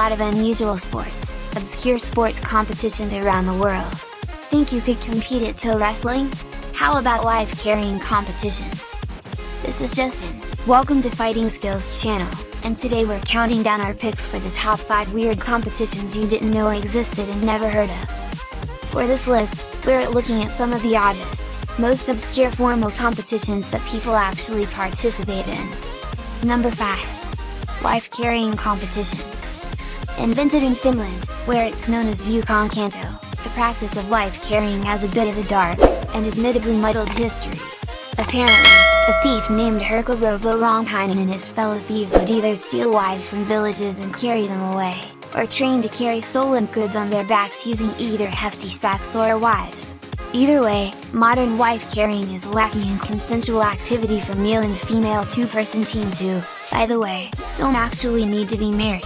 lot of unusual sports, obscure sports competitions around the world. Think you could compete at toe wrestling? How about wife carrying competitions? This is Justin, welcome to Fighting Skills channel, and today we're counting down our picks for the top 5 weird competitions you didn't know existed and never heard of. For this list, we're looking at some of the oddest, most obscure formal competitions that people actually participate in. Number 5. Wife carrying competitions. Invented in Finland, where it's known as Kanto, the practice of wife carrying has a bit of a dark, and admittedly muddled history. Apparently, a thief named Herkko Ronkainen and his fellow thieves would either steal wives from villages and carry them away, or train to carry stolen goods on their backs using either hefty sacks or wives. Either way, modern wife carrying is wacky and consensual activity for male and female two-person teams who, by the way, don't actually need to be married.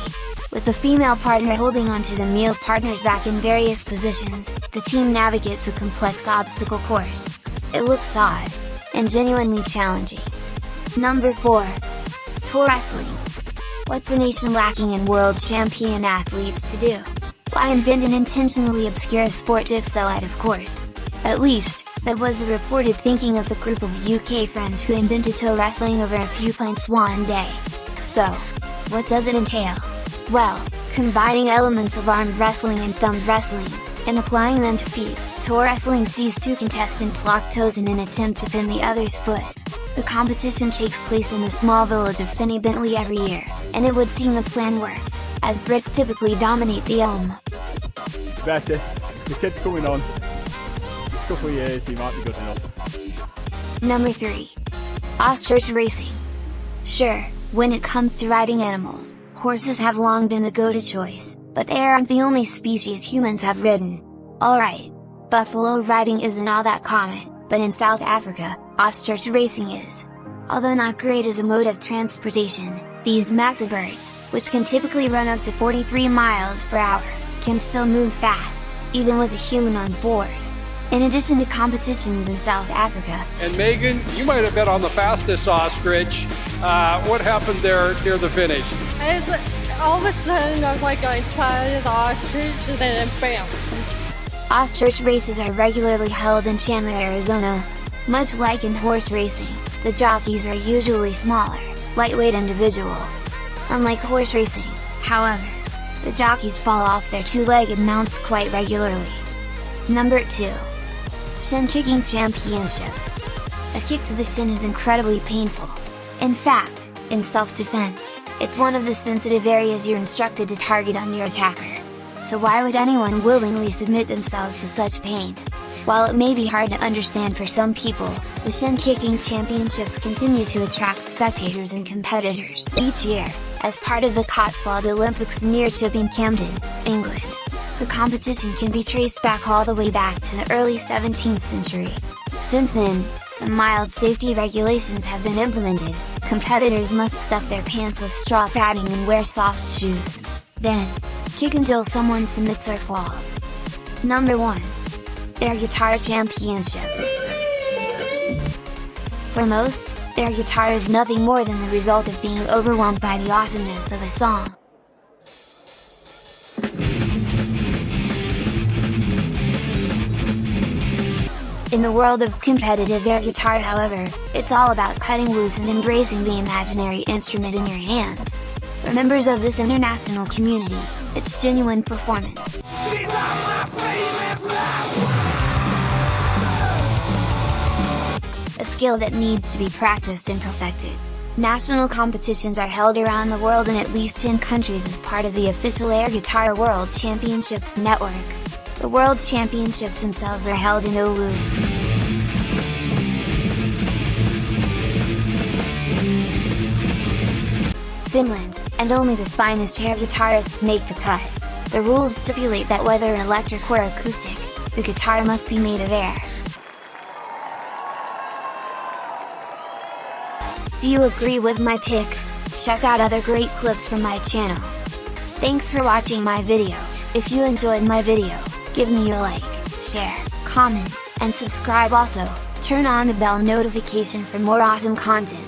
With the female partner holding onto the male partner's back in various positions, the team navigates a complex obstacle course. It looks odd, and genuinely challenging. Number 4. Toe wrestling. What's a nation lacking in world champion athletes to do? Why invent an intentionally obscure sport to excel at, of course? At least, that was the reported thinking of the group of UK friends who invented toe wrestling over a few pints one day. So, what does it entail? Well, combining elements of arm wrestling and thumb wrestling, and applying them to feet, toe wrestling sees two contestants lock toes in an attempt to pin the other's foot. The competition takes place in the small village of Finney Bentley every year, and it would seem the plan worked, as Brits typically dominate the elm. Better, the kid's coming on. A couple of years, he might be good enough. Number 3. Ostrich racing. Sure, when it comes to riding animals, horses have long been the go-to choice, but they aren't the only species humans have ridden. Alright, buffalo riding isn't all that common, but in South Africa, ostrich racing is. Although not great as a mode of transportation, these massive birds, which can typically run up to 43 miles per hour, can still move fast, even with a human on board. In addition to competitions in South Africa. And Megan, you might have been on the fastest ostrich. What happened there near the finish? All of a sudden I was like going to the ostrich and then bam. Ostrich races are regularly held in Chandler, Arizona. Much like in horse racing, the jockeys are usually smaller, lightweight individuals. Unlike horse racing, however, the jockeys fall off their two-legged mounts quite regularly. Number 2. Shin Kicking Championship. A kick to the shin is incredibly painful. In fact, in self-defense, it's one of the sensitive areas you're instructed to target on your attacker. So why would anyone willingly submit themselves to such pain? While it may be hard to understand for some people, the Shin Kicking Championships continue to attract spectators and competitors each year, as part of the Cotswold Olympics near Chipping, Camden, England. The competition can be traced back all the way back to the early 17th century. Since then, some mild safety regulations have been implemented. Competitors must stuff their pants with straw padding and wear soft shoes. Then, kick until someone submits or falls. Number 1. Air Guitar Championships. For most, air guitar is nothing more than the result of being overwhelmed by the awesomeness of a song. In the world of competitive air guitar, however, it's all about cutting loose and embracing the imaginary instrument in your hands. For members of this international community, it's genuine performance. These are my famous last words. A skill that needs to be practiced and perfected. National competitions are held around the world in at least 10 countries as part of the official Air Guitar World Championships network. The World Championships themselves are held in Oulu, Finland, and only the finest air guitarists make the cut. The rules stipulate that whether electric or acoustic, the guitar must be made of air. Do you agree with my picks? Check out other great clips from my channel. Thanks for watching my video. If you enjoyed my video, give me a like, share, comment, and subscribe. Also, turn on the bell notification for more awesome content.